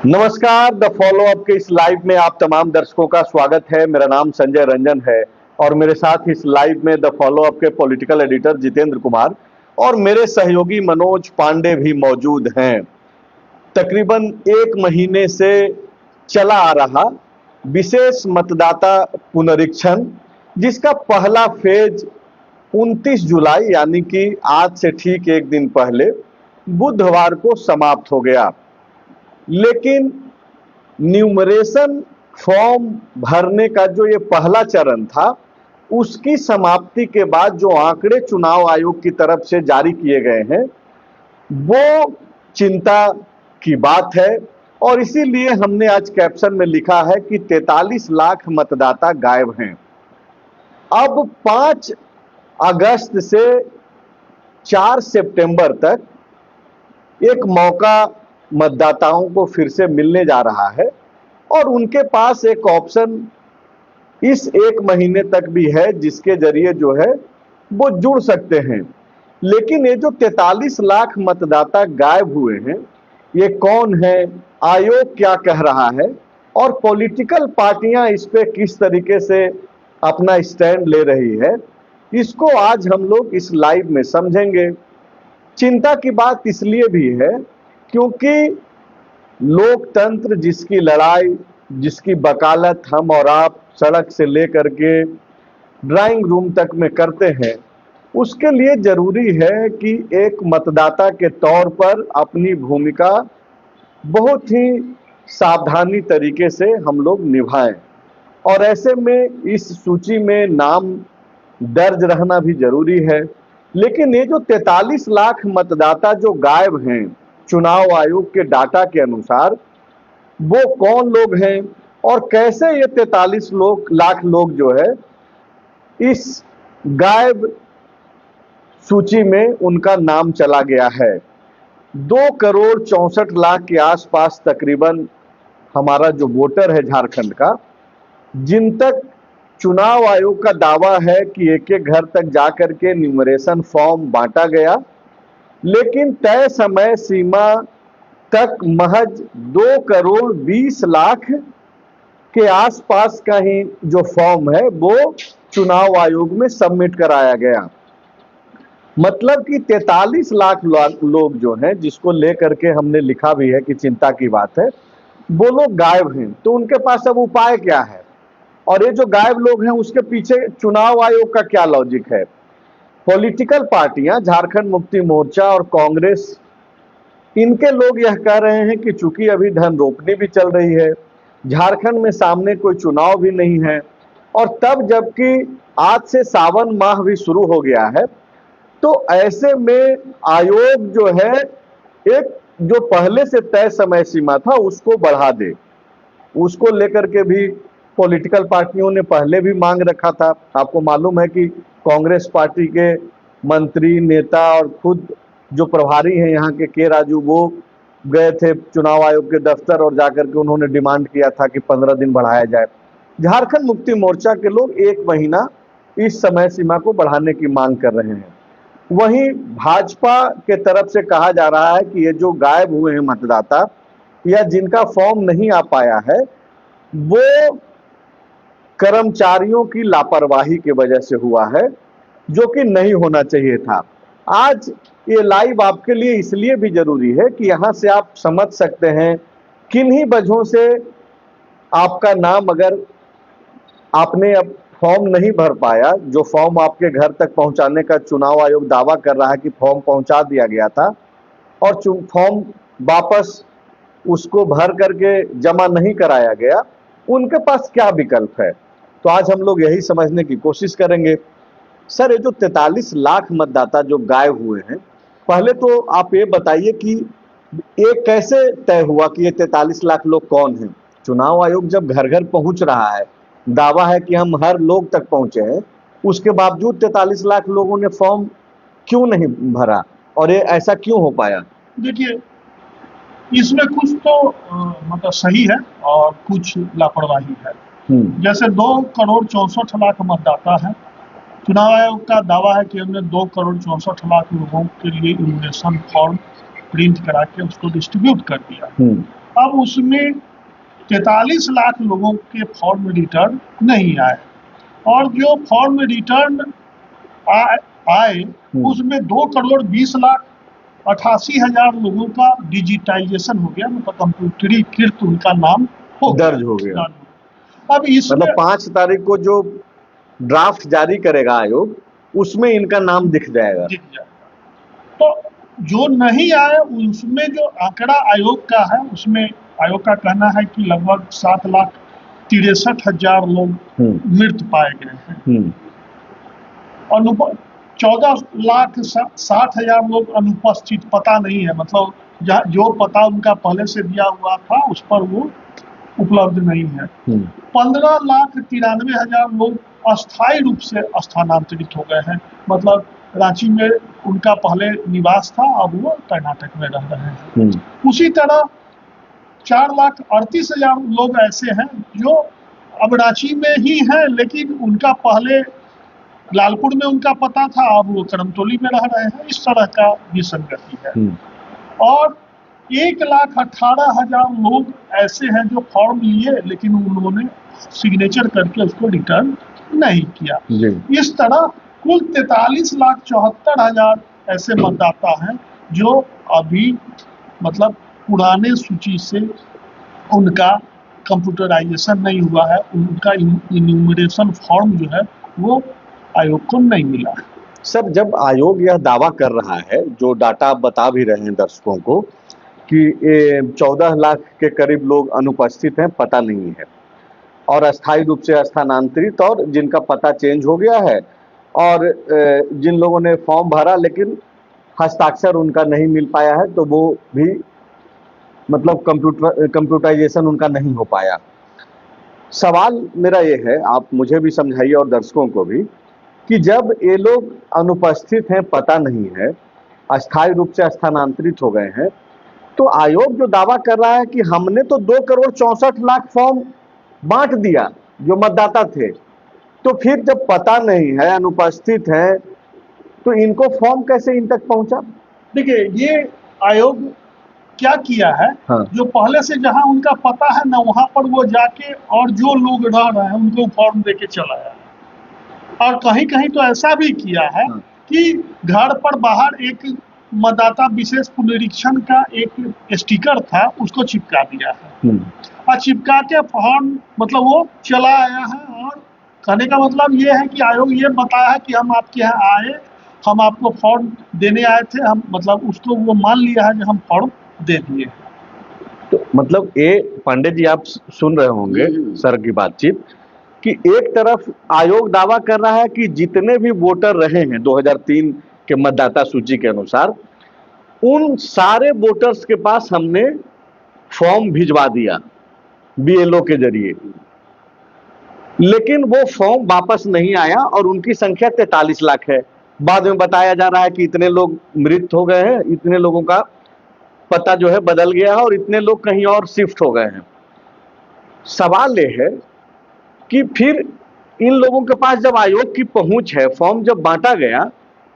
नमस्कार। The follow up के इस लाइव में आप तमाम दर्शकों का स्वागत है। मेरा नाम संजय रंजन है और मेरे साथ इस लाइव में द फॉलो अप के पॉलिटिकल एडिटर जितेंद्र कुमार और मेरे सहयोगी मनोज पांडे भी मौजूद हैं। तकरीबन 1 महीने से चला आ रहा विशेष मतदाता पुनरीक्षण, जिसका पहला फेज 29 जुलाई यानी कि आज से ठीक एक दिन पहले बुधवार को समाप्त हो गया। लेकिन न्यूमरेशन फॉर्म भरने का जो ये पहला चरण था, उसकी समाप्ति के बाद जो आंकड़े चुनाव आयोग की तरफ से जारी किए गए हैं, वो चिंता की बात है। और इसीलिए हमने आज कैप्शन में लिखा है कि 43 लाख मतदाता गायब हैं। अब 5 अगस्त से 4 सितंबर तक एक मौका मतदाताओं को फिर से मिलने जा रहा है और उनके पास एक ऑप्शन इस 1 महीने तक भी है जिसके जरिए जो है वो जुड़ सकते हैं। लेकिन ये जो 43 लाख मतदाता गायब हुए हैं, ये कौन है, आयोग क्या कह रहा है और पॉलिटिकल पार्टियां इस पे किस तरीके से अपना स्टैंड ले रही है, इसको आज हम लोग इस लाइव में समझेंगे। चिंता की बात इसलिए भी है क्योंकि लोकतंत्र जिसकी लड़ाई, जिसकी वकालत हम और आप सड़क से लेकर के ड्राइंग रूम तक में करते हैं, उसके लिए जरूरी है कि एक मतदाता के तौर पर अपनी भूमिका बहुत ही सावधानी तरीके से हम लोग निभाएं। और ऐसे में इस सूची में नाम दर्ज रहना भी जरूरी है। लेकिन ये जो 43 लाख मतदाता जो गायब हैं चुनाव आयोग के डाटा के अनुसार, वो कौन लोग हैं और कैसे ये 43 लाख लोग जो है इस गायब सूची में उनका नाम चला गया है। 2 करोड़ 64 लाख के आसपास तकरीबन हमारा जो वोटर है झारखंड का, जिन तक चुनाव आयोग का दावा है कि एक-एक घर तक जाकर के न्यूमरेशन फॉर्म बांटा गया, लेकिन तय समय सीमा तक महज 2 करोड़ 20 लाख के आसपास का ही जो फॉर्म है वो चुनाव आयोग में सबमिट कराया गया। मतलब कि 43 लाख लोग जो हैं, जिसको लेकर के हमने लिखा भी है कि चिंता की बात है, वो लोग गायब हैं। तो उनके पास अब उपाय क्या है और ये जो गायब लोग हैं उसके पीछे चुनाव आयोग का क्या लॉजिक है। पॉलिटिकल पार्टियां, झारखंड मुक्ति मोर्चा और कांग्रेस, इनके लोग यह कह रहे हैं कि चूंकि अभी धन रोपनी भी चल रही है, झारखंड में सामने कोई चुनाव भी नहीं है और तब जबकि आज से सावन माह भी शुरू हो गया है, तो ऐसे में आयोग जो है एक जो पहले से तय समय सीमा था उसको बढ़ा दे। उसको लेकर के भी पॉलिटिकल पार्टियों ने पहले भी मांग रखा था। आपको मालूम है कि कांग्रेस पार्टी के मंत्री, नेता और खुद जो प्रभारी हैं यहाँ के राजू, वो गए थे चुनाव आयोग के दफ्तर और जाकर के उन्होंने डिमांड किया था कि 15 दिन बढ़ाया जाए। झारखंड मुक्ति मोर्चा के लोग 1 महीना इस समय सीमा को बढ़ाने की मांग कर रहे हैं। वहीं भाजपा के तरफ से कहा जा रहा है कि ये जो गायब हुए हैं मतदाता या जिनका फॉर्म नहीं आ पाया है, वो कर्मचारियों की लापरवाही की वजह से हुआ है, जो कि नहीं होना चाहिए था। आज ये लाइव आपके लिए इसलिए भी जरूरी है कि यहां से आप समझ सकते हैं किन्हीं वजहों से आपका नाम, अगर आपने अब फॉर्म नहीं भर पाया, जो फॉर्म आपके घर तक पहुंचाने का चुनाव आयोग दावा कर रहा है कि फॉर्म पहुंचा दिया गया था और फॉर्म वापस उसको भर करके जमा नहीं कराया गया, उनके पास क्या विकल्प है। तो आज हम लोग यही समझने की कोशिश करेंगे। सर, ये जो 43 लाख मतदाता जो गायब हुए हैं, पहले तो आप ये बताइए कि ये कैसे तय हुआ कि ये 43 लाख लोग कौन हैं। चुनाव आयोग जब घर घर पहुंच रहा है, दावा है कि हम हर लोग तक पहुंचे हैं, उसके बावजूद 43 लाख लोगों ने फॉर्म क्यों नहीं भरा और ये ऐसा क्यों हो पाया? देखिए, इसमें कुछ तो मतलब सही है और कुछ लापरवाही है। जैसे 2 करोड़ 64 लाख मतदाता है, चुनाव आयोग का दावा है कि हमने 2 करोड़ 64 लाख लोगों के लिए इन्विटेशन फॉर्म प्रिंट करा के उसको डिस्ट्रीब्यूट कर दिया। अब उसमें 43 लाख लोगों के फॉर्म रिटर्न नहीं आए, और जो फॉर्म रिटर्न आए उसमें 2,20,88,000 लोगों का डिजिटाइजेशन हो गया, मतलब कंप्यूटरीकृत उनका नाम दर्ज हो गया। अब इसमें मतलब 5 तारीख को जो ड्राफ्ट जारी करेगा आयोग, उसमें इनका नाम दिख जाएगा। तो जो नहीं आए उसमें जो आंकड़ा आयोग का है, उसमें आयोग का कहना है कि लगभग 7,63,000 लोग मृत पाए गए हैं। 14,60,000 लोग अनुपस्थित, पता नहीं है, मतलब जो पता उनका पहले से दिया हुआ था उस पर वो उपलब्ध नहीं है। 15,93,000 लोग अस्थायी रूप से स्थानांतरित हो गए हैं, मतलब रांची में उनका पहले निवास था, अब वो कर्नाटक में रह रहे हैं। उसी तरह 4,38,000 लोग ऐसे हैं जो अब रांची में ही हैं, लेकिन उनका पहले लालपुर में उनका पता था, अब वो करमतौली में रह रहे हैं। इस तरह का विसंगति है। और 1,18,000 लोग ऐसे हैं जो फॉर्म लिए लेकिन उन्होंने सिग्नेचर करके उसको रिटर्न नहीं किया। इस तरह कुल 43,74,000 ऐसे मतदाता हैं जो अभी मतलब पुराने सूची से उनका कंप्यूटराइजेशन नहीं हुआ है, उनका इन्यूमरेशन फॉर्म जो है वो आयोग को नहीं मिला है। सर, जब आयोग यह दावा कर रहा है, जो डाटा आप बता भी रहे हैं दर्शकों को, कि 14 लाख के करीब लोग अनुपस्थित हैं, पता नहीं है, और अस्थायी रूप से स्थानांतरित, और जिनका पता चेंज हो गया है, और जिन लोगों ने फॉर्म भरा लेकिन हस्ताक्षर उनका नहीं मिल पाया है, तो वो भी मतलब कंप्यूटराइजेशन उनका नहीं हो पाया। सवाल मेरा ये है, आप मुझे भी समझाइए और दर्शकों को भी, कि जब ये लोग अनुपस्थित हैं, पता नहीं है, अस्थायी रूप से स्थानांतरित हो गए हैं, तो आयोग जो दावा कर रहा है कि हमने तो 2,64,00,000 फॉर्म बांट दिया जो मतदाता थे, तो फिर जब पता नहीं है, अनुपस्थित है, तो इनको फॉर्म कैसे इन तक पहुंचा? देखिए, ये आयोग क्या किया है, जो पहले से जहां उनका पता है ना, वहां पर वो जाके और जो लोग रह रहे हैं उनको फॉर्म देके चला है। और कहीं कहीं तो ऐसा भी किया है कि घर पर बाहर एक मतदाता विशेष पुनरीक्षण का एक स्टिकर था, उसको चिपका दिया है, और चिपका के फॉर्म मतलब वो चला आया है। और कहने का मतलब ये है कि आयोग ये बताया है कि हम आपके यहाँ आए, हम आपको फॉर्म देने आए थे, हम मतलब उसको वो मान लिया है कि हम फॉर्म दे दिए। तो मतलब ये पांडे जी, आप सुन रहे होंगे सर की बातचीत, कि एक तरफ आयोग दावा कर रहा है कि जितने भी वोटर रहे हैं 2003 के मतदाता सूची के अनुसार, उन सारे वोटर्स के पास हमने फॉर्म भिजवा दिया बीएलओ के जरिए, लेकिन वो फॉर्म वापस नहीं आया और उनकी संख्या 43 लाख है। बाद में बताया जा रहा है कि इतने लोग मृत हो गए हैं, इतने लोगों का पता जो है बदल गया है, और इतने लोग कहीं और शिफ्ट हो गए हैं। सवाल ये है कि फिर इन लोगों के पास जब आयोग की पहुंच है, फॉर्म जब बांटा गया,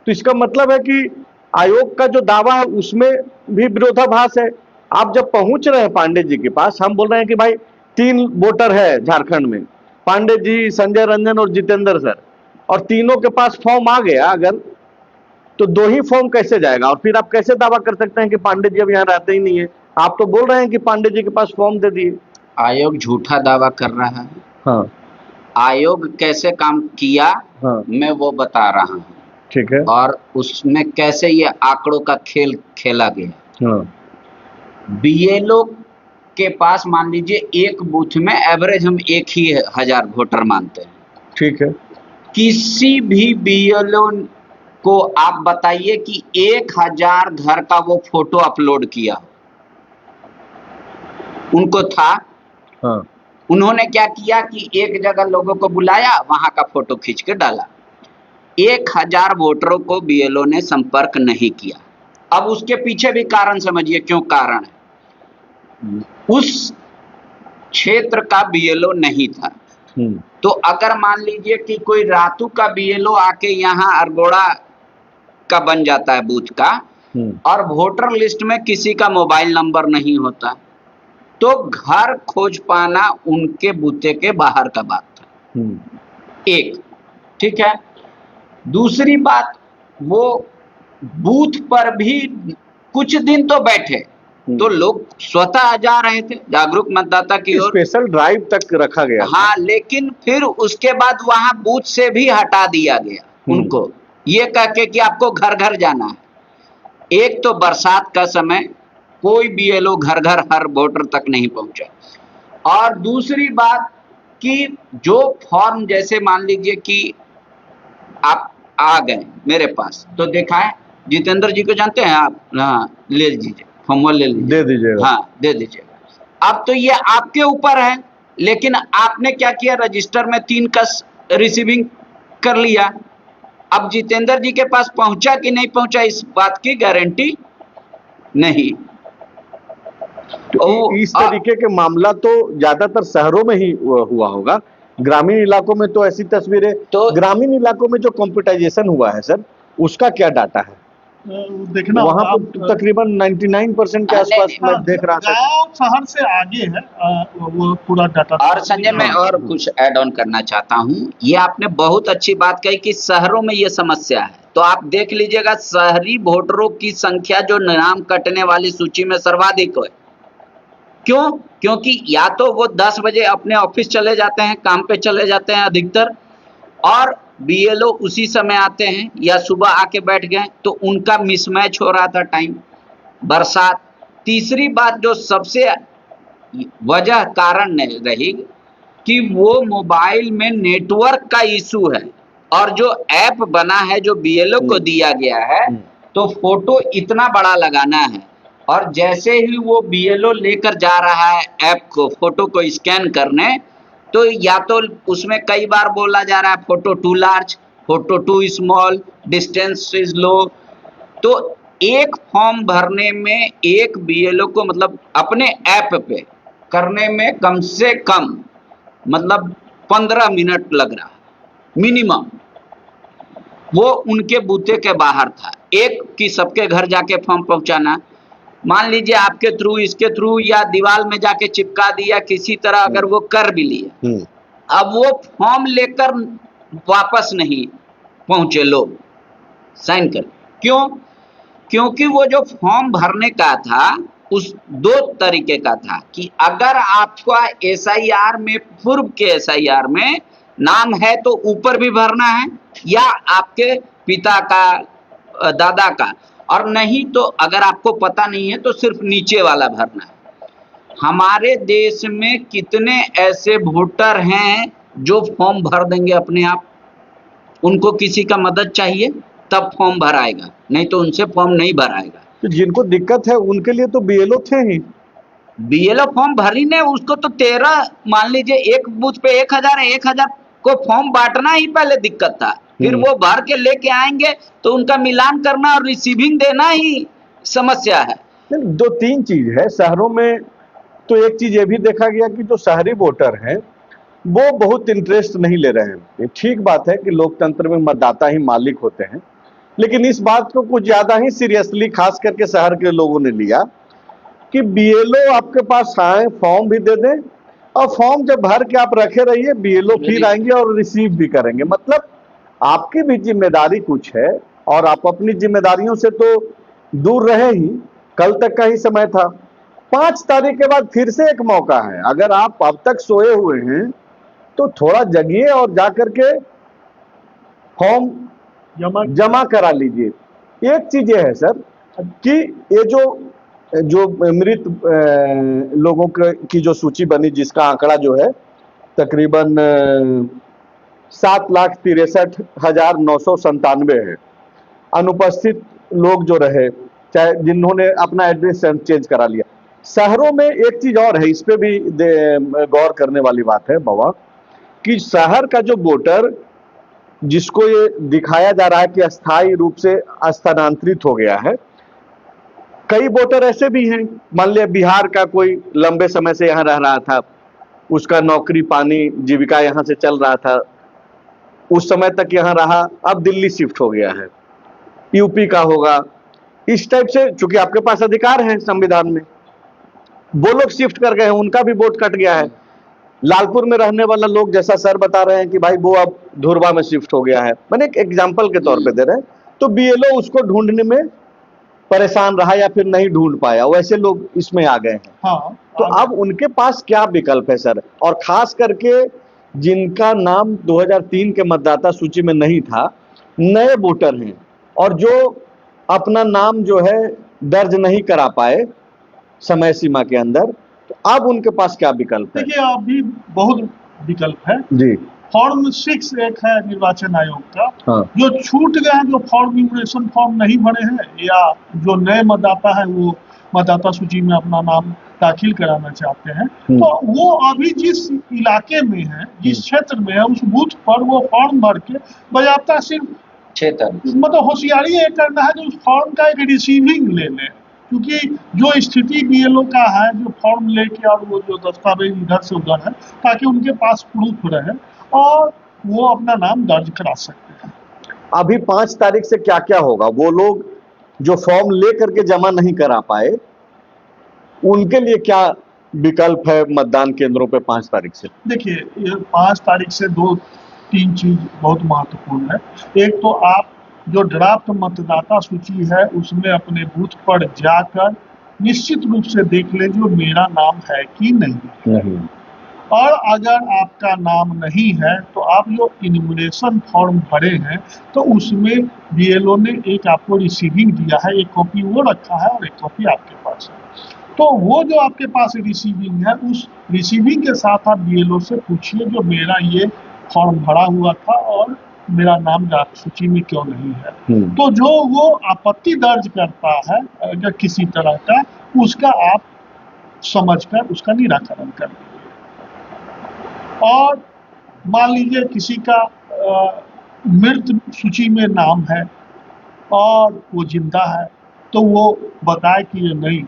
तो इसका मतलब है कि आयोग का जो दावा है उसमें भी विरोधाभास है। आप जब पहुंच रहे हैं पांडे जी के पास, हम बोल रहे हैं कि भाई 3 वोटर है झारखंड में, पांडे जी, संजय रंजन और जितेंद्र सर, और तीनों के पास फॉर्म आ गया अगर, तो 2 ही फॉर्म कैसे जाएगा? और फिर आप कैसे दावा कर सकते हैं कि पांडे जी अब यहाँ रहते ही नहीं है? आप तो बोल रहे हैं कि पांडे जी के पास फॉर्म दे दिए। आयोग झूठा दावा कर रहा है। हाँ, आयोग कैसे काम किया, हाँ, मैं वो बता रहा हूँ। ठीक है। और उसमें कैसे ये आंकड़ों का खेल खेला गया। हाँ, बीएलओ के पास मान लीजिए एक बूथ में एवरेज हम 1,000 वोटर मानते हैं। ठीक है। किसी भी बीएलओ को आप बताइए कि 1,000 घर का वो फोटो अपलोड किया, उनको था। हाँ, उन्होंने क्या किया कि एक जगह लोगों को बुलाया, वहां का फोटो खींच के डाला। 1,000 वोटरों को बीएलओ ने संपर्क नहीं किया। अब उसके पीछे भी कारण समझिए क्यों कारण है। उस क्षेत्र का बीएलओ नहीं था। तो अगर मान लीजिए कि कोई रातू का बीएलओ आके यहाँ अरगोड़ा का बन जाता है बूथ का, और वोटर लिस्ट में किसी का मोबाइल नंबर नहीं होता, तो घर खोज पाना उनके बूते के बाहर का बात था। एक, ठीक है। दूसरी बात, वो बूथ पर भी कुछ दिन तो बैठे, तो लोग स्वतः जा रहे थे जागरूक मतदाता की ओर, स्पेशल ड्राइव तक रखा गया। हाँ, लेकिन फिर उसके बाद वहां बूथ से भी हटा दिया गया उनको, ये कह के कि आपको घर घर जाना है। एक तो बरसात का समय, कोई बीएलओ घर घर हर वोटर तक नहीं पहुंचा। और दूसरी बात कि जो फॉर्म, जैसे मान लीजिए कि आप आ गए मेरे पास, तो देखा है, जितेंद्र जी को जानते हैं आप? हाँ, ले लीजिए फॉर्म, ले लीजिए, दे दीजिएगा। हाँ, दे दीजिएगा। अब तो ये आपके ऊपर है, लेकिन आपने क्या किया, रजिस्टर में 3 कस रिसीविंग कर लिया। अब जितेंद्र जी के पास पहुंचा कि नहीं पहुंचा, इस बात की गारंटी नहीं। तो इस तरीके के मामला तो ज्यादातर शहरों में ही हुआ होगा, ग्रामीण इलाकों में तो ऐसी तस्वीरें। तो ग्रामीण इलाकों में जो कंप्यूटराइजेशन हुआ है सर, उसका क्या डाटा है? देखना वहां पर तकरीबन 99% के आसपास मैं देख रहा था। गांव शहर से आगे है वो पूरा डाटा। और संजय, मैं और कुछ ऐड ऑन करना चाहता हूं। ये आपने बहुत अच्छी बात कही कि शहरों में ये समस्या है, तो आप देख लीजिएगा, शहरी वोटरों की संख्या जो नाम कटने वाली सूची में सर्वाधिक है। क्यों? क्योंकि या तो वो 10 बजे अपने ऑफिस चले जाते हैं, काम पे चले जाते हैं अधिकतर, और बीएलओ उसी समय आते हैं, या सुबह आके बैठ गए, तो उनका मिसमैच हो रहा था टाइम, बरसात। तीसरी बात जो सबसे वजह कारण रही कि वो मोबाइल में नेटवर्क का इशू है, और जो ऐप बना है जो बीएलओ को दिया गया है, तो फोटो इतना बड़ा लगाना है, और जैसे ही वो बीएलओ लेकर जा रहा है ऐप को, फोटो को स्कैन करने, तो या तो उसमें कई बार बोला जा रहा है photo too large, photo too small, distance is low. तो एक फॉर्म भरने में एक बीएलओ को, मतलब अपने ऐप पे करने में कम से कम मतलब 15 मिनट लग रहा मिनिमम। वो उनके बूते के बाहर था, एक कि सबके घर जाके फॉर्म पहुंचाना, मान लीजिए आपके थ्रू, इसके थ्रू, या दीवार में जाके चिपका दिया किसी तरह, अगर वो कर भी लिए, अब वो फॉर्म लेकर वापस नहीं पहुंचे लोग साइन कर। क्यों? क्योंकि वो जो फॉर्म भरने का था, उस 2 तरीके का था कि अगर आपका एसआईआर में, पूर्व के एसआईआर में नाम है तो ऊपर भी भरना है, या आपके पिता का, दादा का, और नहीं तो अगर आपको पता नहीं है तो सिर्फ नीचे वाला भरना है। हमारे देश में कितने ऐसे वोटर हैं जो फॉर्म भर देंगे अपने आप, उनको किसी का मदद चाहिए तब फॉर्म भराएगा, नहीं तो उनसे फॉर्म नहीं भराएगा। तो जिनको दिक्कत है उनके लिए तो बीएलओ थे ही, बीएलओ फॉर्म भरी ने, उसको तो 13, मान लीजिए एक बूथ पे 1000 को फॉर्म बांटना ही पहले दिक्कत था, फिर वो भर के लेके आएंगे तो उनका मिलान करना और रिसीविंग देना ही समस्या है। 2-3 चीज है शहरों में। तो एक चीज ये भी देखा गया कि जो शहरी वोटर हैं वो बहुत इंटरेस्ट नहीं ले रहे हैं। ठीक बात है कि लोकतंत्र में मतदाता ही मालिक होते हैं, लेकिन इस बात को कुछ ज्यादा ही सीरियसली खास करके शहर के लोगों ने लिया कि बीएलओ आपके पास आए, फॉर्म भी दे दें, और फॉर्म जब भर के आप रखे रहिए, बीएलओ फिर आएंगे और रिसीव भी करेंगे। मतलब आपकी भी जिम्मेदारी कुछ है, और आप अपनी जिम्मेदारियों से तो दूर रहे ही। कल तक का ही समय था, 5 तारीख के बाद फिर से एक मौका है। अगर आप अब तक सोए हुए हैं तो थोड़ा जगिए और जाकर के फॉर्म जमा करा लीजिए। एक चीज ये है सर कि ये जो मृत लोगों की जो सूची बनी, जिसका आंकड़ा जो है तकरीबन 7,63,997 है, अनुपस्थित लोग जो रहे, चाहे जिन्होंने अपना एड्रेस चेंज करा लिया। शहरों में एक चीज और है, इस पे भी गौर करने वाली बात है बाबा, कि शहर का जो वोटर, जिसको ये दिखाया जा रहा है कि अस्थायी रूप से स्थानांतरित हो गया है, कई वोटर ऐसे भी हैं, मान लिया बिहार का कोई लंबे समय से यहाँ रह रहा था, उसका नौकरी पानी जीविका यहाँ से चल रहा था, उस समय तक यहाँ रहा, अब दिल्ली शिफ्ट हो गया है, यूपी का होगा, इस टाइप से, चूंकि आपके पास अधिकार है संविधान में, वो लोग शिफ्ट कर गए हैं, उनका भी वोट कट गया है। लालपुर में रहने वाला लोग, जैसा सर बता रहे हैं कि भाई वो अब धुरवा में शिफ्ट हो गया है, मैंने एक एग्जाम्पल के तौर पे दे रहे हैं, तो बीएलओ उसको ढूंढने में परेशान रहा या फिर नहीं ढूंढ पाया, वैसे लोग इसमें आ गए हैं। हाँ, तो अब उनके पास क्या विकल्प है सर? और खास करके जिनका नाम 2003 के मतदाता सूची में नहीं था, नए वोटर हैं और जो अपना नाम जो है दर्ज नहीं करा पाए समय सीमा के अंदर, तो अब उनके पास क्या विकल्प है? देखिए अभी बहुत विकल्प है जी फॉर्म 6 एक है निर्वाचन आयोग का, हाँ जो छूट गए हैं, जो फॉर्म न्यूमरेशन फॉर्म नहीं भरे हैं या जो नए मतदाता है वो मतदाता सूची में अपना नाम दाखिल कराना चाहते हैं, तो वो अभी जिस इलाके में है, जिस क्षेत्र में है, उस बूथ पर वो फॉर्म भर के बजाबता सिर्फ 6 तारीख मतलब होशियारी ये करना है कि उस फॉर्म का एक रिसीविंग ले लें, क्योंकि जो स्थिति बीएलओ का है, जो फॉर्म लेके और वो जो दस्तावेज इधर से उधर है, ताकि उनके पास प्रूफ रहे और वो अपना नाम दर्ज करा सकते हैं। अभी 5 तारीख से क्या क्या होगा? वो लोग जो फॉर्म ले करके जमा नहीं करा पाए, उनके लिए क्या विकल्प है मतदान केंद्रों पे 5 तारीख से? देखिए ये 5 तारीख से 2-3 चीज बहुत महत्वपूर्ण है। एक तो आप जो ड्राफ्ट मतदाता सूची है उसमें अपने बूथ पर जाकर निश्चित रूप से देख लें जो मेरा नाम है कि नहीं। और अगर आपका नाम नहीं है तो आप जो इन्यूमरेशन फॉर्म भरे हैं तो उसमें बीएलओ ने एक आपको रिसीविंग दिया है, एक कॉपी वो रखा है और एक कॉपी आपके पास है। तो वो जो आपके पास रिसीविंग है, उस रिसीविंग के साथ आप बीएलओ से पूछिए जो मेरा ये फॉर्म भरा हुआ था और मेरा नाम ड्राफ्ट सूची में क्यों नहीं है। तो जो वो आपत्ति दर्ज करता है अगर किसी तरह का, उसका आप समझकर उसका निराकरण कर लीजिए। और मान लीजिए किसी का मृत सूची में नाम है और वो जिंदा है, तो वो बताए कि ये नहीं,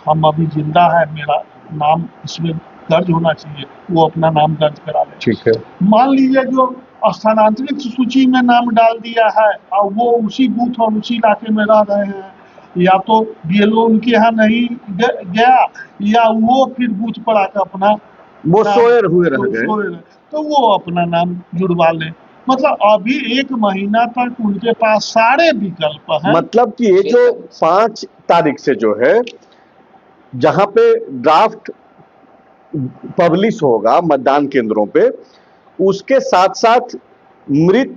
हम अभी जिंदा है, मेरा नाम इसमें दर्ज होना चाहिए, वो अपना नाम दर्ज करा ले। ठीक है। मान लीजिए जो स्थानांतरित सूची में नाम डाल दिया है और वो उसी बूथ और उसी इलाके में रह रहे हैं, या तो बीएलओ उनके यहाँ नहीं गया या वो फिर बूथ पर आकर अपना वो सोए हुए रह गए, तो वो अपना नाम जुड़वा ले। मतलब अभी 1 महीना तक उनके पास सारे विकल्प हैं। मतलब कि ये जो 5 तारीख से जो है, जहां पे ड्राफ्ट पब्लिश होगा मतदान केंद्रों पे, उसके साथ साथ मृत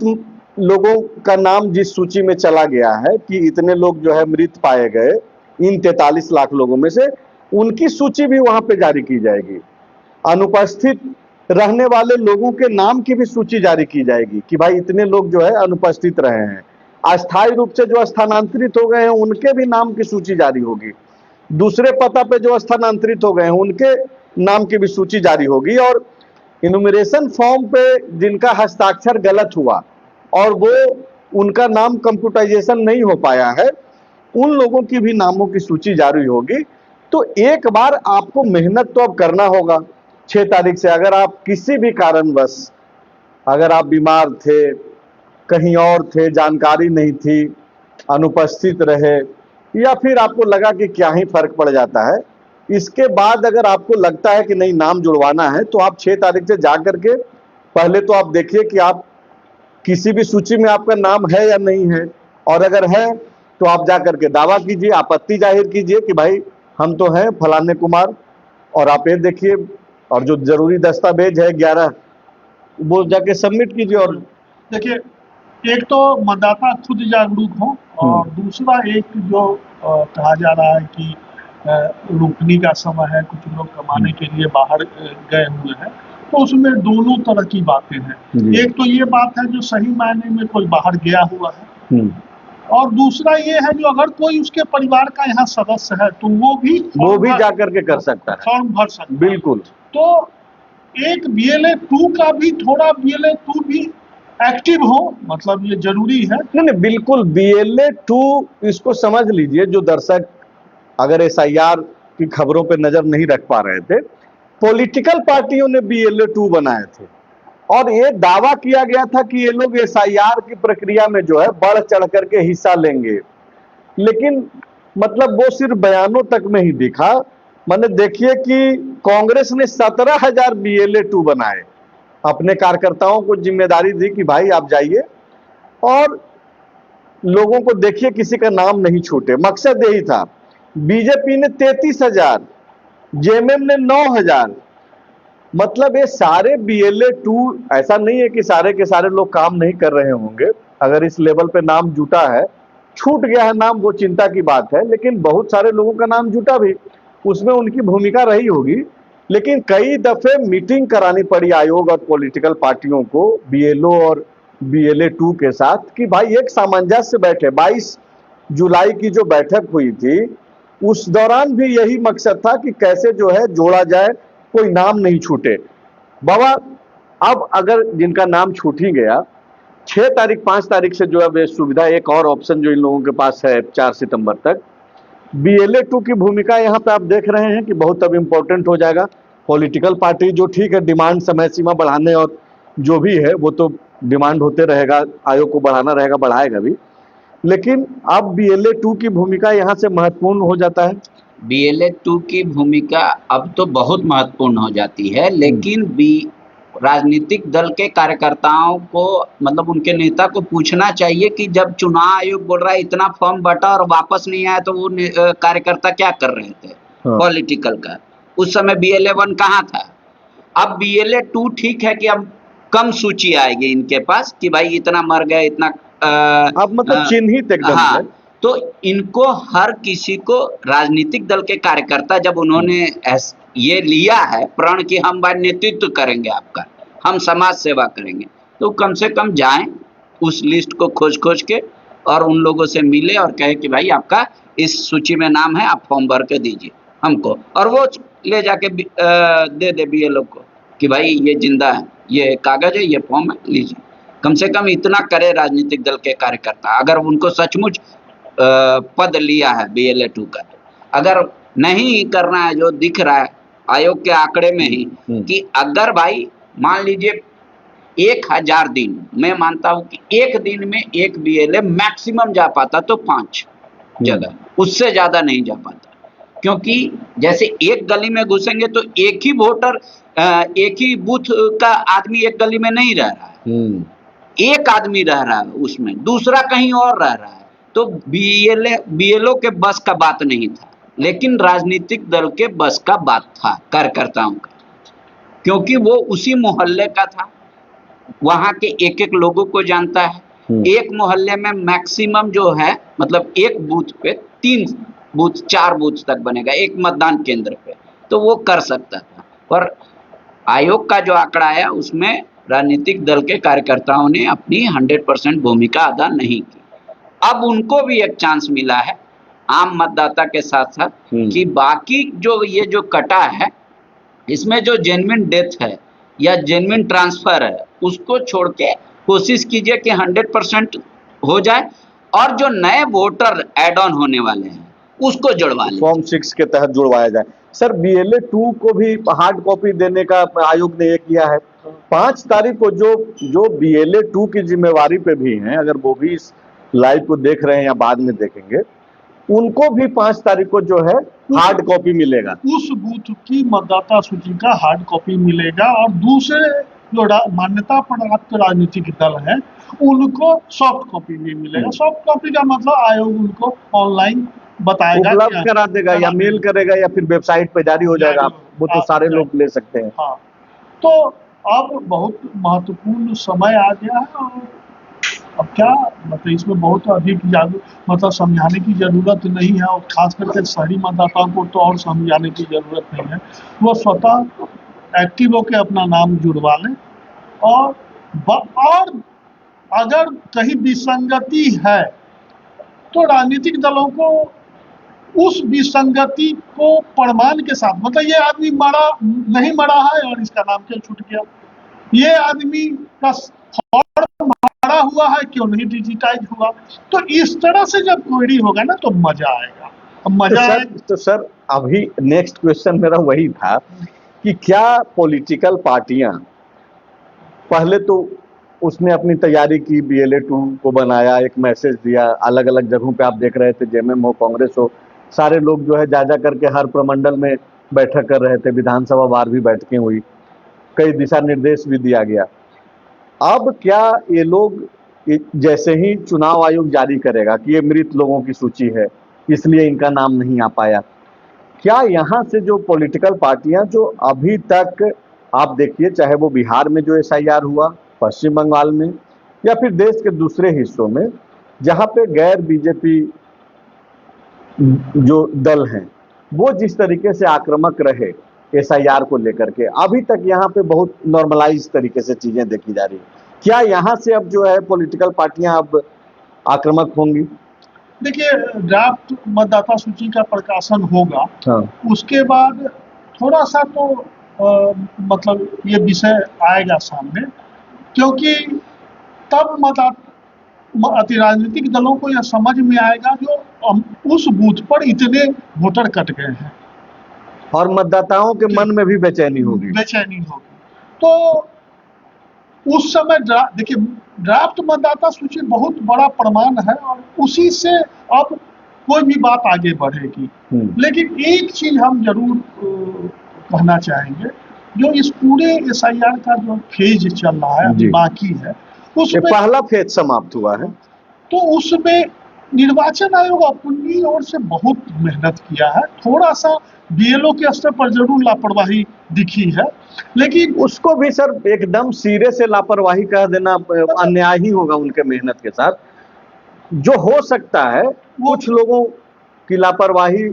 लोगों का नाम जिस सूची में चला गया है कि इतने लोग जो है मृत पाए गए इन 43 लाख लोगों में से, उनकी सूची भी वहां पे जारी की जाएगी। अनुपस्थित रहने वाले लोगों के नाम की भी सूची जारी की जाएगी कि भाई इतने लोग जो है अनुपस्थित रहे हैं। अस्थायी रूप से जो स्थानांतरित हो गए हैं उनके भी नाम की सूची जारी होगी। दूसरे पता पे जो स्थानांतरित हो गए हैं उनके नाम की भी सूची जारी होगी। और इन्यूमरेशन फॉर्म पे जिनका हस्ताक्षर गलत हुआ और वो उनका नाम कंप्यूटराइजेशन नहीं हो पाया है, उन लोगों की भी नामों की सूची जारी होगी। तो एक बार आपको मेहनत तो अब करना होगा 6 तारीख से। अगर आप किसी भी कारणवश, अगर आप बीमार थे, कहीं और थे, जानकारी नहीं थी, अनुपस्थित रहे, या फिर आपको लगा कि क्या ही फर्क पड़ जाता है, इसके बाद अगर आपको लगता है कि नहीं नाम जुड़वाना है, तो आप 6 तारीख से जा करके पहले तो आप देखिए कि आप किसी भी सूची में आपका नाम है या नहीं है, और अगर है तो आप जा करके दावा कीजिए, आपत्ति जाहिर कीजिए कि भाई हम तो हैं फलाने कुमार, और आप ये देखिए, और जो जरूरी दस्तावेज है 11 वो जाके सबमिट कीजिए। और देखिए एक तो मतदाता खुद जागरूक हो, और दूसरा एक जो कहा जा रहा है कि रोपनी का समय है, कुछ लोग कमाने के लिए बाहर गए हुए हैं, तो उसमें दोनों तरह की बातें हैं। एक तो ये बात है जो सही मायने में कोई बाहर गया हुआ है, और दूसरा ये है जो अगर कोई उसके परिवार का यहाँ सदस्य है तो वो भी जा करके कर सकता है, फॉर्म भर सकता है। बिल्कुल। तो एक BLA-2 का भी थोड़ा BLA-2 भी एक्टिव हो, मतलब ये जरूरी है। नहीं बिल्कुल, BLA-2 इसको समझ लीजिए। जो दर्शक अगर SIR की खबरों पे नजर नहीं रख पा रहे थे, पॉलिटिकल पार्टियों ने BLA-2 बनाए थे और ये दावा किया गया था कि ये लोग SIR की प्रक्रिया में जो है बढ़ चढ़ करके हिस्सा लेंगे, लेकिन मतलब वो सिर्फ बयानों तक में ही दिखा। मैंने देखिए कि कांग्रेस ने 17,000 BLA 2 बनाए, अपने कार्यकर्ताओं को जिम्मेदारी दी कि भाई आप जाइए और लोगों को देखिए किसी का नाम नहीं छूटे, मकसद यही था। बीजेपी ने 33,000, जेएमएम ने 9,000। मतलब ये सारे BLA 2, ऐसा नहीं है कि सारे के सारे लोग काम नहीं कर रहे होंगे। अगर इस लेवल पे नाम जुटा है, छूट गया है नाम, वो चिंता की बात है, लेकिन बहुत सारे लोगों का नाम जुटा भी, उसमें उनकी भूमिका रही होगी। लेकिन कई दफे मीटिंग करानी पड़ी आयोग और पॉलिटिकल पार्टियों को BLO और BLA 2 के साथ कि भाई एक सामंजस्य बैठे। 22 जुलाई की जो बैठक हुई थी उस दौरान भी यही मकसद था कि कैसे जो है जोड़ा जाए, कोई नाम नहीं छूटे। बाबा, अब अगर जिनका नाम छूट ही गया, 6 तारीख 5 तारीख से जो है सुविधा, एक और ऑप्शन जो इन लोगों के पास है 4 सितंबर तक, BLA 2 की भूमिका यहाँ पे आप देख रहे हैं कि बहुत अब इम्पोर्टेंट हो जाएगा। पॉलिटिकल पार्टी जो ठीक है डिमांड समय सीमा बढ़ाने और जो भी है वो तो डिमांड होते रहेगा, आयोग को बढ़ाना रहेगा, बढ़ाएगा भी, लेकिन अब BLA 2 की भूमिका यहाँ से महत्वपूर्ण हो जाता है। BLA 2 की भूमिका अब तो बहुत महत्वपूर्ण हो जाती है, लेकिन राजनीतिक दल के कार्यकर्ताओं को, मतलब उनके नेता को पूछना चाहिए कि जब चुनाव आयोग बोल रहा है इतना फॉर्म बटा और वापस नहीं आया, तो वो कार्यकर्ता क्या कर रहे थे पॉलिटिकल का? उस समय BLA 1 कहाँ था? अब BLA 2 ठीक है कि अब कम सूची आएगी इनके पास कि भाई इतना मर गए, इतना अब मतलब चिन्हित एकदम। हाँ, तो इनको हर किसी को, राजनीतिक दल के कार्यकर्ता जब उन्होंने ये लिया है प्रण कि हम भाई नेतृत्व करेंगे आपका, हम समाज सेवा करेंगे, तो कम से कम जाएं उस लिस्ट को खोज के और उन लोगों से मिले और कहे कि भाई आपका इस सूची में नाम है, आप फॉर्म भर के दीजिए हमको, और वो ले जाके दे दे BLO को कि भाई ये जिंदा है, ये कागज है, ये फॉर्म है, लीजिए। कम से कम इतना करे राजनीतिक दल के कार्यकर्ता, अगर उनको सचमुच पद लिया है BLA 2 का। अगर नहीं करना है, जो दिख रहा है आयोग के आंकड़े में ही कि अगर भाई मान लीजिए 1000 दिन, मैं मानता हूं कि एक दिन में एक BLA मैक्सिमम जा पाता तो 5 जगह, उससे ज्यादा नहीं जा पाता, क्योंकि जैसे एक गली में घुसेंगे तो एक ही वोटर, एक ही बूथ का आदमी एक गली में नहीं रह रहा है, एक आदमी रह रहा है उसमें, दूसरा कहीं और रह रहा है, तो BLO के बस का बात नहीं था, लेकिन राजनीतिक दल के बस का बात था कार्यकर्ताओं का, क्योंकि वो उसी मोहल्ले का था, वहां के एक एक लोगों को जानता है। एक मोहल्ले में मैक्सिमम जो है, मतलब एक बूथ पे 3 बूथ 4 बूथ तक बनेगा एक मतदान केंद्र पे, तो वो कर सकता था। पर आयोग का जो आंकड़ा आया उसमें राजनीतिक दल के कार्यकर्ताओं ने अपनी 100% भूमिका अदा नहीं की। अब उनको भी एक चांस मिला है आम मतदाता के साथ साथ कि बाकी जो ये जो कटा है, इसमें जो जेन्युइन डेथ है या जेन्युइन ट्रांसफर है, उसको छोड़ के कोशिश कीजिए कि 100% हो जाए, और जो नए वोटर एड ऑन होने वाले हैं उसको जुड़वा लें, फॉर्म 6 के तहत जुड़वाया जाए। सर, BLA 2 को भी हार्ड कॉपी देने का आयोग ने ये किया है। 5 तारीख को जो BLA 2 की जिम्मेवारी पे भी हैं, अगर वो भी इस लाइव को देख रहे हैं या बाद में देखेंगे, उनको भी 5 तारीख को जो है हार्ड कॉपी मिलेगा, उस बूथ की मतदाता सूची का हार्ड कॉपी मिलेगा, और दूसरे जो मान्यता प्राप्त राजनीतिक दल है उनको सॉफ्ट कॉपी भी मिलेगा। सॉफ्ट कॉपी का मतलब आयोग उनको ऑनलाइन बताएगा, उपलब्ध करा देगा या मेल करेगा या फिर वेबसाइट पे जारी हो जाएगा, वो तो सारे लोग ले सकते हैं। हाँ, तो अब बहुत महत्वपूर्ण समय आ गया है, और अब क्या मतलब इसमें बहुत अधिक मतलब समझाने की जरूरत नहीं है, और खास करके शहरी मतदाताओं को तो और समझाने की जरूरत नहीं है, वो स्वतः एक्टिव होकर अपना नाम जुड़वा लें, और अगर कहीं विसंगति है तो राजनीतिक दलों को उस विसंगति को प्रमाण के साथ, मतलब ये आदमी नहीं मरा है और इसका नाम क्यों छूट गया, ये आदमी का फॉर्म भरा हुआ है क्यों नहीं डिजिटाइज हुआ, तो इस तरह से जब क्वेरी होगा ना तो मजा आएगा। तो सर अभी नेक्स्ट क्वेश्चन मेरा वही था कि क्या पॉलिटिकल पार्टियां, पहले तो उसने अपनी तैयारी की, BLA 2 को बनाया, एक मैसेज दिया, अलग अलग जगहों पे आप देख रहे थे, JMM हो, कांग्रेस हो, सारे लोग जो है जा करके हर प्रमंडल में बैठक कर रहे थे, विधानसभा बाहर भी बैठकें हुई, कई दिशा निर्देश भी दिया गया। अब क्या ये लोग जैसे ही चुनाव आयोग जारी करेगा कि ये मृत लोगों की सूची है इसलिए इनका नाम नहीं आ पाया, क्या यहाँ से जो पॉलिटिकल पार्टियां जो अभी तक आप देखिए, चाहे वो बिहार में जो एसआईआर हुआ, पश्चिम बंगाल में, या फिर देश के दूसरे हिस्सों में जहां पे गैर बीजेपी जो दल हैं वो जिस तरीके से आक्रामक रहे एसआईआर को लेकर के, अभी तक यहाँ पे बहुत नॉर्मलाइज तरीके से चीजें देखी जा रही है। क्या यहाँ से अब जो है पॉलिटिकल पार्टियां अब आक्रामक होंगी? देखिए, ड्राफ्ट मतदाता सूची का प्रकाशन होगा, हाँ। उसके बाद थोड़ा सा तो मतलब ये विषय आएगा सामने, क्योंकि तब राजनीतिक दलों को यह समझ में आएगा जो उस बूथ पर इतने वोटर कट गए हैं और मतदाताओं के मन में भी बेचैनी होगी। तो उस समय देखिए, ड्राफ्ट मतदाता सूची बहुत बड़ा प्रमाण है और उसी से अब कोई भी बात आगे बढ़ेगी। लेकिन एक चीज हम जरूर कहना चाहेंगे, जो इस पूरे एसआईआर का जो फेज चल रहा है, अभी बाकी है, उसमें पहला फेज समाप्त हुआ है, तो उसमें निर्वाचन आयोग अपनी ओर से बहुत मेहनत किया है। थोड़ा सा बीएलओ के स्तर पर जरूर लापरवाही दिखी है, लेकिन उसको भी सर एकदम सिरे से लापरवाही कह देना अन्याय ही होगा उनके मेहनत के साथ। जो हो सकता है कुछ लोगों की लापरवाही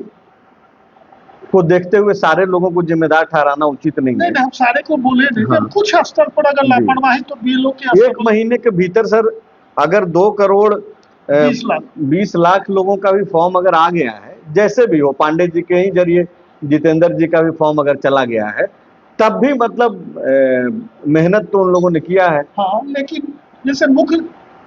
को देखते हुए सारे लोगों को जिम्मेदार ठहराना उचित नहीं है। हम सारे को बोले नहीं, हाँ। कुछ स्तर पर अगर लापरवाही तो बीएलओ के एक महीने के भीतर सर अगर 2 करोड़ 20 लाख लोगों का भी फॉर्म अगर आ गया है, जैसे भी हो, पांडे जी के ही जरिए जितेंद्र जी का भी फॉर्म अगर चला गया है, तब भी मतलब मेहनत तो उन लोगों ने किया है। हाँ, लेकिन जैसे मुख्य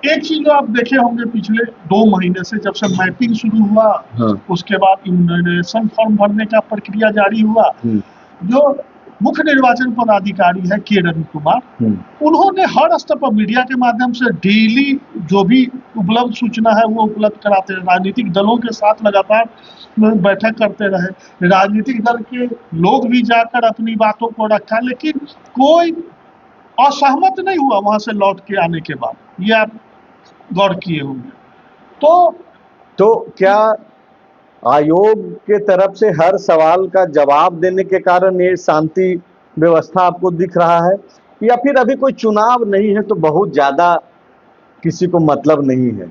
एक चीज जो आप देखे होंगे पिछले 2 महीने से, जब से मैपिंग शुरू हुआ, हाँ। उसके बाद इम्यूनाइजेशन फॉर्म भरने का प्रक्रिया जारी हुआ, जो मुख्य निर्वाचन पदाधिकारी है के रवि कुमार, उन्होंने हर स्तर पर मीडिया के माध्यम से डेली जो भी उपलब्ध सूचना है वो उपलब्ध कराते रहे। राजनीतिक दलों के साथ लगातार बैठक करते रहे, राजनीतिक दल के लोग भी जाकर अपनी बातों को रखा, लेकिन कोई असहमत नहीं हुआ वहां से लौट के आने के बाद। ये आप गौर किए होंगे। तो क्या आयोग के तरफ से हर सवाल का जवाब देने के कारण ये शांति व्यवस्था आपको दिख रहा है, या फिर अभी कोई चुनाव नहीं है तो बहुत ज्यादा किसी को मतलब नहीं है,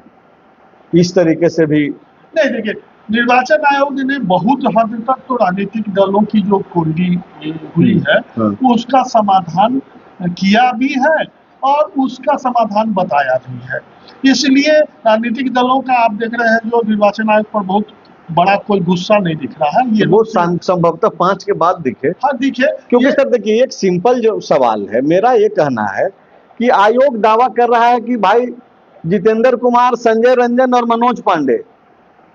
इस तरीके से भी? नहीं, देखिए, निर्वाचन आयोग ने बहुत हद तक तो राजनीतिक दलों की जो कुंडी हुई है उसका समाधान किया भी है और उसका समाधान बताया भी है। इसलिए राजनीतिक दलों का आप देख रहे हैं जो निर्वाचन आयोग पर बहुत बड़ा कोई गुस्सा नहीं दिख रहा है। ये वो संभवतः 5 के बाद दिखे। हाँ, दिखे, क्योंकि सर देखिए, एक सिंपल जो सवाल है, मेरा ये कहना है कि आयोग दावा कर रहा है कि भाई जितेंद्र कुमार, संजय रंजन और मनोज पांडे,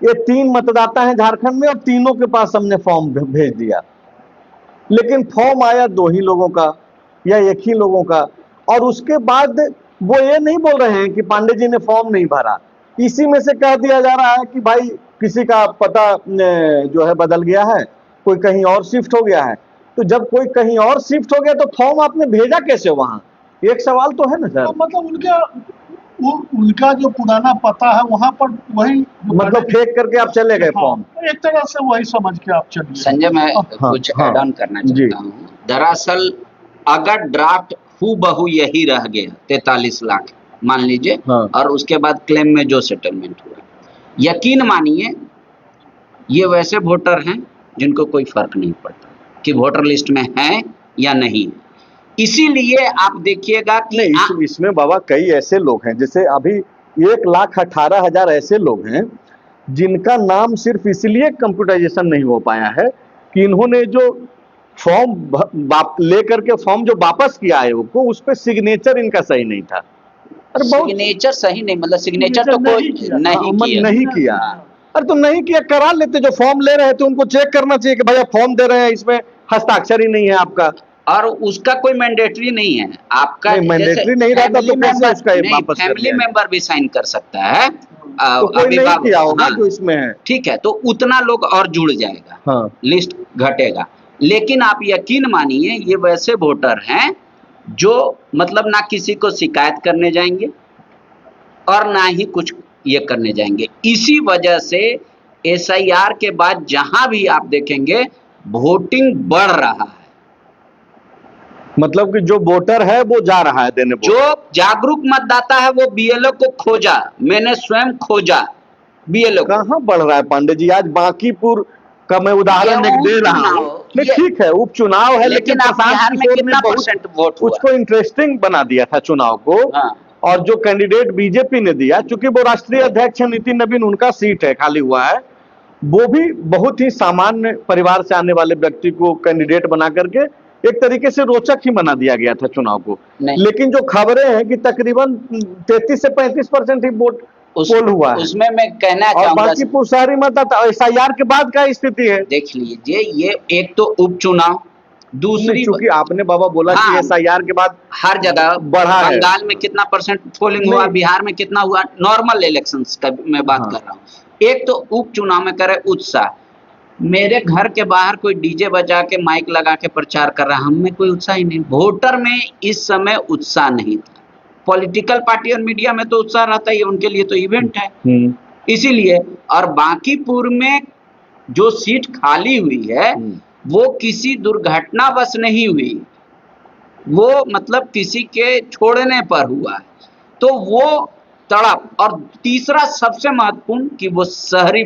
ये 3 मतदाता हैं झारखंड में और तीनों के पास हमने फॉर्म भेज दिया, लेकिन फॉर्म आया 2 ही लोगों का या 1 ही लोगों का, और उसके बाद वो ये नहीं बोल रहे हैं कि पांडे जी ने फॉर्म नहीं भरा। इसी में से कह दिया जा रहा है कि भाई किसी का पता जो है बदल गया है, कोई कहीं और शिफ्ट हो गया है। तो जब कोई कहीं और शिफ्ट हो गया तो फॉर्म आपने भेजा कैसे वहां? एक सवाल तो है ना सर। तो मतलब उनका जो पुराना पता है वहां पर वही, मतलब फेंक करके आप चले गए फॉर्म। एक तरह से वही समझ के आप चलिए। संजय, मैं कुछ ऐड ऑन करना चाहता हूँ। दरअसल अगर ड्राफ्ट हूबहू यही रह गया 43 लाख मान लीजिए, और उसके बाद क्लेम में जो सेटलमेंट हुआ, यकीन मानिए ये वैसे वोटर हैं जिनको कोई फर्क नहीं पड़ता कि वोटर लिस्ट में है या नहीं। इसीलिए आप देखिएगा कि इसमें बाबा कई ऐसे लोग हैं, जैसे अभी 1,18,000 ऐसे लोग हैं जिनका नाम सिर्फ इसलिए कंप्यूटराइजेशन नहीं हो पाया है कि इन्होंने जो फॉर्म लेकर के फॉर्म जो वापस किया आयोग को, उस पर सिग्नेचर इनका सही नहीं था। अरे सिग्नेचर सही नहीं, मतलब सिग्नेचर तो कोई नहीं किया। अरे तो नहीं किया, करा लेते। जो फॉर्म ले रहे थे उनको चेक करना चाहिए कि भैया फॉर्म दे रहे हैं, इसमें हस्ताक्षर ही नहीं है आपका, और उसका कोई मैंडेटरी नहीं है। आपका मैंडेटरी नहीं रहता तो कैसे उसका वापस कर फैमिली मेंबर भी साइन कर सकता है। तो कोई नहीं किया होगा जो इसमें है। ठीक है, तो उतना लोग और जुड़ जाएगा, लिस्ट घटेगा। लेकिन आप यकीन मानिए ये वैसे वोटर हैं जो मतलब ना किसी को शिकायत करने जाएंगे और ना ही कुछ ये करने जाएंगे। इसी वजह से एसआईआर के बाद जहां भी आप देखेंगे वोटिंग बढ़ रहा है। मतलब कि जो वोटर है वो जा रहा है देने वोट। जो जागरूक मतदाता है वो बीएलओ को खोजा, मैंने स्वयं खोजा बीएलओ को। कहाँ बढ़ रहा है पांडे जी? आज बांकीपुर का मैं उदाहरण एक दे रहा हूँ। नहीं, ठीक है उपचुनाव है, लेकिन आप बिहार में कितना परसेंट वोट हुआ? उसको इंटरेस्टिंग बना दिया था चुनाव को। हाँ। और जो कैंडिडेट बीजेपी ने दिया, चूंकि वो राष्ट्रीय अध्यक्ष नितिन नवीन, उनका सीट है खाली हुआ है, वो भी बहुत ही सामान्य परिवार से आने वाले व्यक्ति को कैंडिडेट बना करके एक तरीके से रोचक ही बना दिया गया था चुनाव को। लेकिन जो खबरें हैं कि तकरीबन 33 से 35% ही वोट पोल हुआ है। उसमें मैं कहना और चाहूंगा, बांकीपुर शहरी मतदाता एसआईआर के बाद क्या स्थिति है देख लीजिए। ये एक तो उपचुनाव, दूसरी चूंकि आपने बाबा बोला कि एसआईआर के बाद हर जगह बढ़ा है। बंगाल में कितना परसेंट पोलिंग हुआ, बिहार में कितना हुआ, नॉर्मल इलेक्शंस का मैं बात कर रहा हूँ। एक तो उपचुनाव में करे उत्साह, मेरे घर के बाहर कोई डीजे बजा के माइक लगा के प्रचार कर रहा है, हम में कोई उत्साह ही नहीं। वोटर में इस समय उत्साह नहीं था। पॉलिटिकल पार्टी और मीडिया में तो उत्साह रहता ही, उनके लिए तो इवेंट है। इसीलिए, और बांकीपुर में जो सीट खाली हुई है वो किसी दुर्घटनावश नहीं हुई, वो मतलब किसी के छोड़ने पर हुआ है। तो वो तड़प, और तीसरा सबसे महत्वपूर्ण कि वो शहरी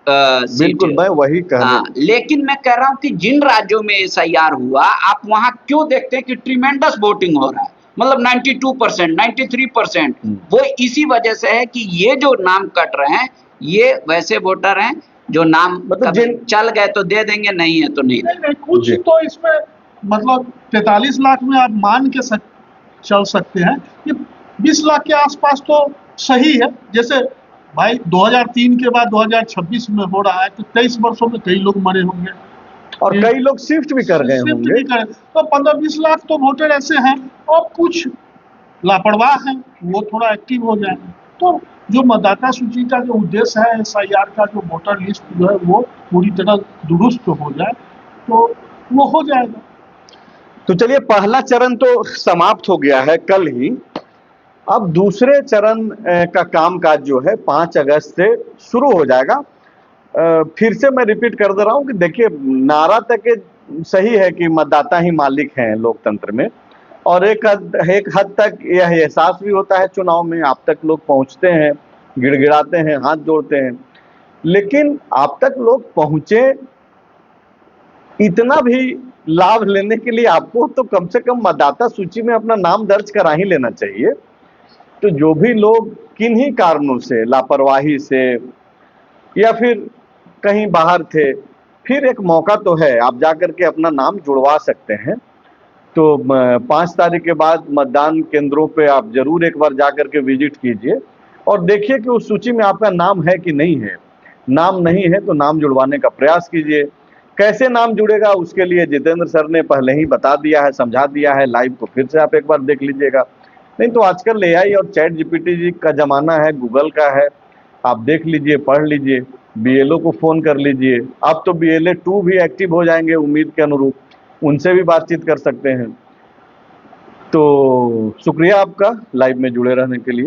बिल्कुल मैं वही कह रहा हूं। लेकिन मैं कह रहा हूं कि जिन राज्यों में एसआईआर हुआ, आप वहां क्यों देखते हैं कि ट्रिमेंडस वोटिंग हो रहा है, मतलब 92%, 93%। वो इसी वजह से है कि ये जो नाम कट रहे हैं ये वैसे वोटर हैं जो नाम मतलब चल गए तो दे देंगे, नहीं है तो नहीं। कुछ तो इसमें मतलब 43 लाख में आप मान के चल सकते हैं, ये 20 लाख के आसपास तो सही है। जैसे भाई 2003 के बाद 2026 में हो रहा है, तो 23 वर्षों में कई लोग मरे होंगे और कई लोग शिफ्ट भी कर गए होंगे। तो 15-20 लाख तो वोटर ऐसे हैं, और कुछ लापरवाह हैं, वो थोड़ा एक्टिव हो जाए तो जो मतदाता सूची का जो उद्देश्य है एसआईआर का, जो वोटर लिस्ट जो है वो पूरी तरह दुरुस्त हो जाए तो वो हो जाएगा। तो चलिए, पहला चरण तो समाप्त हो गया है कल ही। अब दूसरे चरण का कामकाज जो है 5 अगस्त से शुरू हो जाएगा। फिर से मैं रिपीट कर दे रहा हूं कि देखिए, नारा तक सही है कि मतदाता ही मालिक हैं लोकतंत्र में, और एक हद तक यह एहसास भी होता है चुनाव में। आप तक लोग पहुंचते हैं, गिड़गिड़ाते हैं, हाथ जोड़ते हैं, लेकिन आप तक लोग पहुंचे इतना भी लाभ लेने के लिए आपको तो कम से कम मतदाता सूची में अपना नाम दर्ज करा ही लेना चाहिए। तो जो भी लोग किन्हीं कारणों से, लापरवाही से या फिर कहीं बाहर थे, फिर एक मौका तो है, आप जाकर के अपना नाम जुड़वा सकते हैं। तो 5 तारीख के बाद मतदान केंद्रों पे आप जरूर एक बार जाकर के विजिट कीजिए और देखिए कि उस सूची में आपका नाम है कि नहीं है। नाम नहीं है तो नाम जुड़वाने का प्रयास कीजिए। कैसे नाम जुड़ेगा उसके लिए जितेंद्र सर ने पहले ही बता दिया है, समझा दिया है। लाइव को फिर से आप एक बार देख लीजिएगा। नहीं तो आजकल एआई और चैट जीपीटी जी का जमाना है, गूगल का है, आप देख लीजिए, पढ़ लीजिए, बीएलओ को फोन कर लीजिए। अब तो BLA 2 भी एक्टिव हो जाएंगे उम्मीद के अनुरूप, उनसे भी बातचीत कर सकते हैं। तो शुक्रिया आपका लाइव में जुड़े रहने के लिए।